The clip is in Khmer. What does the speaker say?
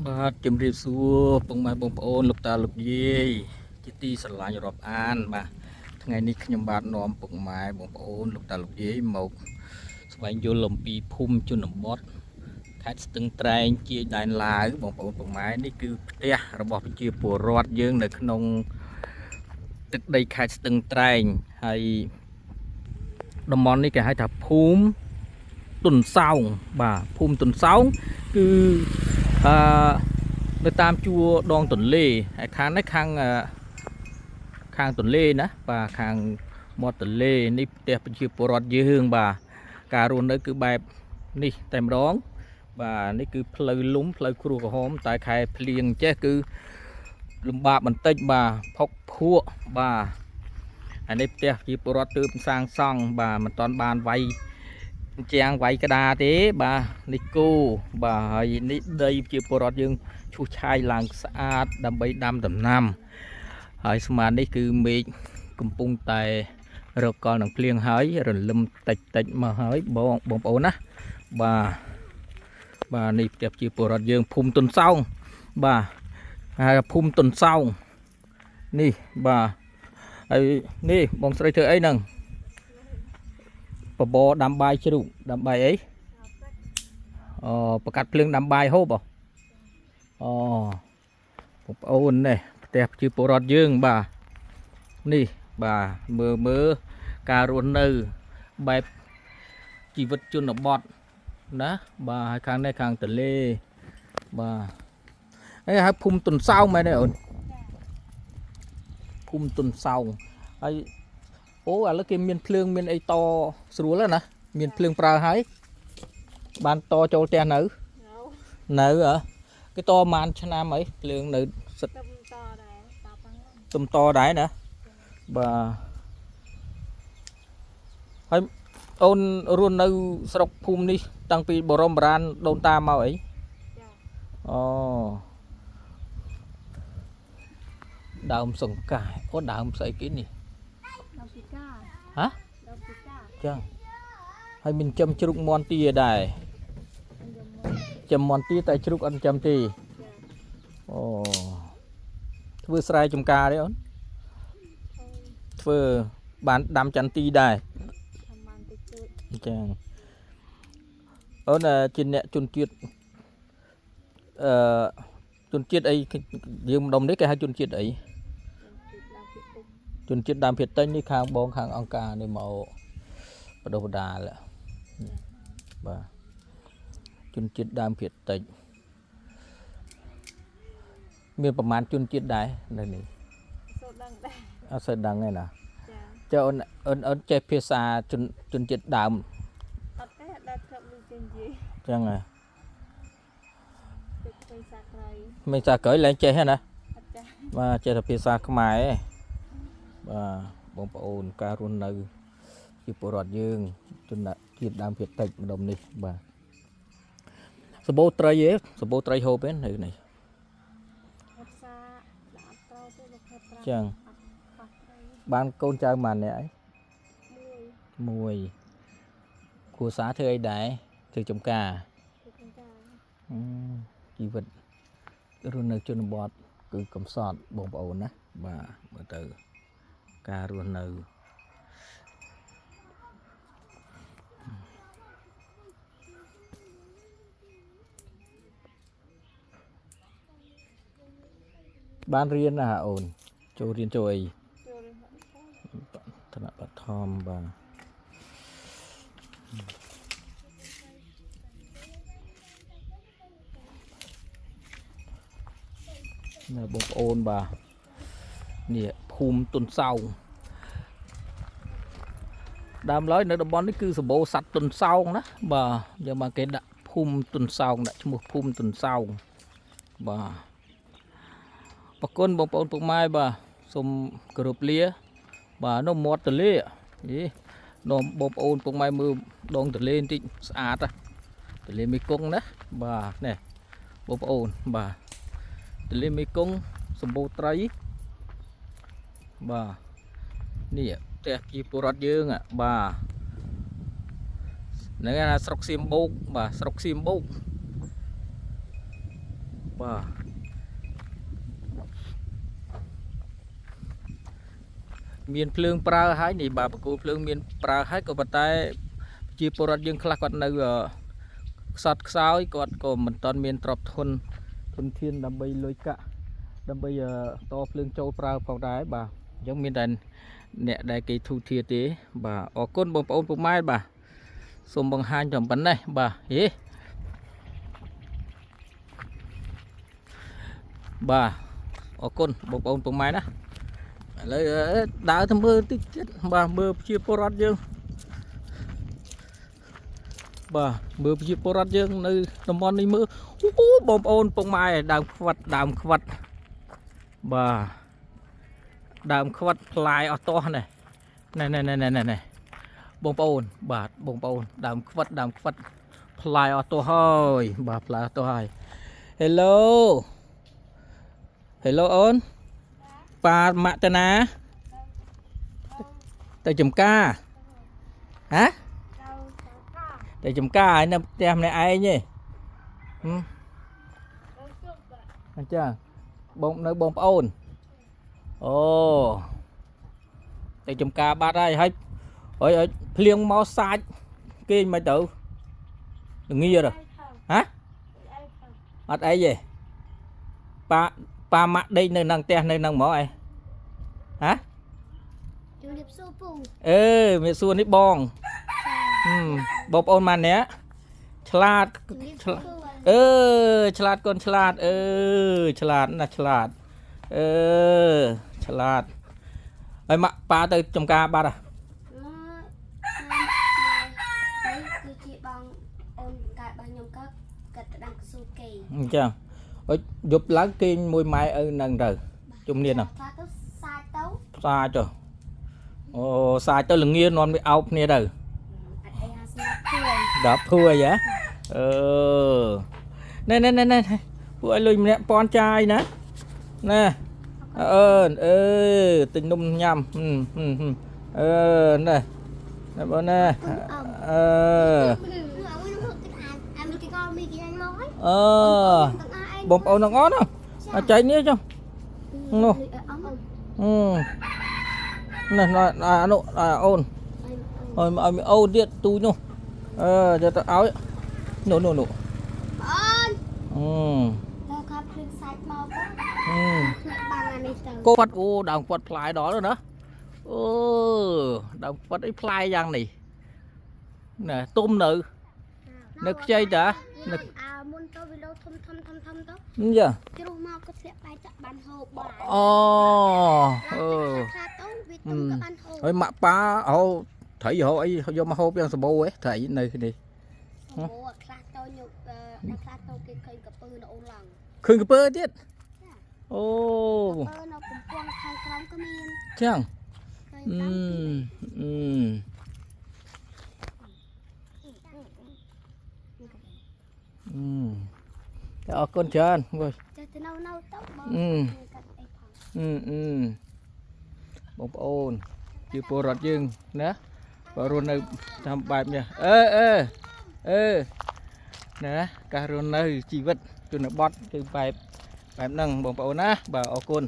បាទជំរាបសួរពុកម៉ែបងប្អូនលោកតាលោកយាយជាទីស្រឡាញ់រាប់អានបាទថ្ងៃនេះខ្ញុំបាទនាំពុកម៉ែបងប្អូនលោកតាលោកយាយមកស្វែងយល់អំពីភូមិជនបទខេត្តស្ទឹងត្រែងជាដែនឡាវបងប្អូនពុកម៉ែនេះគឺផ្ទះរបស់ប្រជាពលរដ្ឋយើងនៅក្នុងទឹកដីខេត្តស្ទឹងត្រែងហើយតំបន់នេះគេហៅថាភូមិទុនសោងបាទភូមិទុនសោងគឺអឺនៅតាមជួរដងទន្លេហើយខាងនេះខាងទន្លេណាបាទខាងមាត់ទន្លេនេះផ្ទះប្រជាពលរដ្ឋយើងបាទការរស់នៅគឺបែបនេះតែម្ដងបាទនេះគឺផ្លូវលំផ្លូវគ្រួក្រហមតែខែភ្លៀងចេះគឺលំបាកបន្តិចបាទផុកភក់បាទហើយនេះផ្ទះប្រជាពលរដ្ឋទើបសាងសង់បាទមិនទាន់បានវាយជាងវាយក្តារទេបាទនេះគោបាទហើយនេះដីជាពលរដ្ឋយើងឈូសឆាយឡើងស្អាតដើម្បីដាំដំណាំហើយស្មាននេះគឺមេឃកំពុងតែរកកលនឹងភ្លៀងហើយរលឹមតិចមកហើយបងប្អូនណាបាទនេះផ្ទះជាពលរដ្ឋយើងភូមិទុនសោងបាទហើយភូមិទុនសោងនេះបាទហើយនេះបងស្រីធ្វើអីហ្នឹងបបរដាំបាយជ្រូកដាំបាយអីប្រកាត់ភ្លើងដាំបាយហូបបងប្អូននេះផ្ទះប្រជាពលរដ្ឋយើងបាទនេះបាទមើលការរស់នៅបែបជីវិតជនបទណាបាទហើយខាងនេះខាងទន្លេបាទហើយហៅភូមិទុនសោងមែនទេអូនភូមិទុនសោងហើយអូឥឡូវគេមានភ្លើងមានអីតស្រួលណាមានភ្លើងប្រើហើយបានតចូលផ្ទះនៅគេតប្រហែលឆ្នាំអីភ្លើងនៅសិតទំតដែរណាបាទហើយអូនរស់នៅស្រុកភូមិនេះតាំងពីបរមបុរាណដូនតាមកអីអូដើមសង្កាយអូដើមស្អីគេនេះដើមពីកាហ៎ដើមពីកាចឹងហើយមានចំជ្រូកមន់ទាដែរចំមន់ទាតែជ្រូកអត់ចំទេអូធ្វើស្រែចម្ការទេអូនធ្វើបានដាំចន្ទទីដែរចឹងអូនជាអ្នកជនជាតិជនជាតិអីយើងម្ដុំនេះគេហៅជនជាតិអីជនជាតិដើមភាគតិចនេះខាងបងខាងអង្គការនេះមកបដិបដាលបាទជនជាតិដើមភាគតិចមានប្រមាណជនជាតិដែរនៅនេះអត់សូវដឹងទេណាចាអូនចេះភាសាជនជាតិដើមអត់ទេដែរធ្លាប់ឮគេនិយាយចឹងហ៎មិនសាក្រោយឡើងចេះហ៎ណាបាទចេះតែភាសាខ្មែរបាទបងប្អូនការរស់នៅជាពលរដ្ឋយើងជនជាតិដើមភាគតិចម្ដុំនេះបាទសបោត្រីឯងសបោត្រីហូបឯនៅនេះចឹងបានកូនចៅម៉ានអ្នកឯងមួយគ្រួសារធ្វើអីដែរធ្វើចំការជីវិតរស់នៅជនបទគឺកំសត់បងប្អូនណាបាទមើលទៅការរស់នៅបានរៀនណាអូនចូលរៀនចូលអីថ្នាក់បឋមបាទណែបងប្អូនបាទនេះភូមិទុនសោងដើមឡើយនៅតំបន់នេះគឺសម្បូរសัตว์ទុនសោងណាបាទយើងមកគេដាក់ភូមិទុនសោងដាក់ឈ្មោះភូមិទុនសោងបាទអរគុណបងប្អូនពុកម៉ែបាទសូមគោរពលាបាទនៅមាត់ទន្លេនាំបងប្អូនពុកម៉ែមើលដងទន្លេបន្តិចស្អាតទន្លេមេគង្គណាបាទនេះបងប្អូនបាទទន្លេមេគង្គសម្បូរត្រីបាទនេះផ្ទះជាពលរដ្ឋយើងបាទហ្នឹងណាស្រុកសៀមបូកបាទស្រុកសៀមបូក បាទមានភ្លើងប្រើហើយនេះបាទបកគោភ្លើងមានប្រើហើយក៏ប៉ុន្តែជាពលរដ្ឋយើងខ្លះគាត់នៅខ្សត់ខ្សោយគាត់ក៏មិនទាន់មានទ្រព្យធនធានដើម្បីលុយកាក់ដើម្បីតភ្លើងចូលប្រើផងដែរបាទអញ្ចឹងមានតែអ្នកដែលគេធូធាទេបាទអរគុណបងប្អូនពុកម៉ែបាទសូមបង្ហាញតែប៉ុណ្ណេះបាទហេបាទអរគុណបងប្អូនពុកម៉ែណាឥឡូវដើរទៅមើលតិចទៀតបាទមើលជាពលរដ្ឋយើងបាទមើលជាពលរដ្ឋយើងនៅតំបន់នេះមើលអូបងប្អូនពុកម៉ែដើមខ្វិតបាទដើមខ្វិតផ្លាយអស់តោះនេះណែបងប្អូនបាទបងប្អូនដើមខ្វិតផ្លាយអស់តោះហើយបាទផ្លាយអស់តោះហើយ Hello អូនប៉ាម៉ាក់តាណាទៅចំការហ៎ទៅចំការហើយនៅផ្ទះម្នាក់ឯងទេអញ្ចឹងបងប្អូនអូទៅចំការបាត់ហើយភ្លៀងមកសាច់គេមិនទៅល្ងាទៅហ៎អត់អីទេប៉ាម៉ាក់ដេកនៅនឹងផ្ទះនៅនឹងហ្មងហ៎ជំរាបសួរពូមានសួរនេះបងបងប្អូនម៉ានអ្នកឆ្លាតឆ្លាតកូនឆ្លាតឆ្លាតណាស់ឆ្លាតឆ្លាតហើយម៉ាក់ប៉ាទៅចំការបាត់គឺជាបងអូនកើតរបស់ខ្ញុំក៏កាត់ដាំកស៊ូគេអញ្ចឹងយប់ឡើងគេងមួយម៉ែឪនឹងទៅជំនាញហ្នឹងសាចទៅអូសាចទៅល្ងានាំវាអោបគ្នាទៅដល់ភួយហ៎ណែពួកឲ្យលុយម្នាក់ពាន់ចាយណាណែទិញនំញ៉ាំណែបងណែបងប្អូនទាំងអស់ណាចែកនេះចុះនោះណែនោះអូនឲ្យអូនទៀតទូនោះទៅឲ្យនោះអូនខាប់ភ្លឹងសាច់មកបាំងអានេះទៅកូនអូដើមគាត់ផ្លាយដល់ណាអូដើមគាត់អីផ្លាយយ៉ាងនេះណែទុំនៅខ្ចីតាមុនទៅវីដេអូធំទៅចាជ្រុះមកក៏ធ្លាក់បាយចាក់បានហូបបានអូថាទៅវាទុំក៏បានហូបហើយម៉ាក់ប៉ាហៅត្រីហៅអីយកមកហូបយ៉ាងសម្បូរហ៎ត្រីនៅនេះសម្បូរខ្លះទៅញប់ដល់ខ្លះទៅគេឃើញកពើនៅអូនឡងឃើញកពើទៀតអូកពើនៅកំពង់ខាងក្រោមក៏មានចឹងអរគុណច្រើនបងចេះទៅនៅទៅបងប្អូនជាពលរដ្ឋយើងណាបើរស់នៅតាមបែបនេះណាការរស់នៅជីវិតជនបទគឺបែបហ្នឹងបងប្អូនណាបាទអរគុណ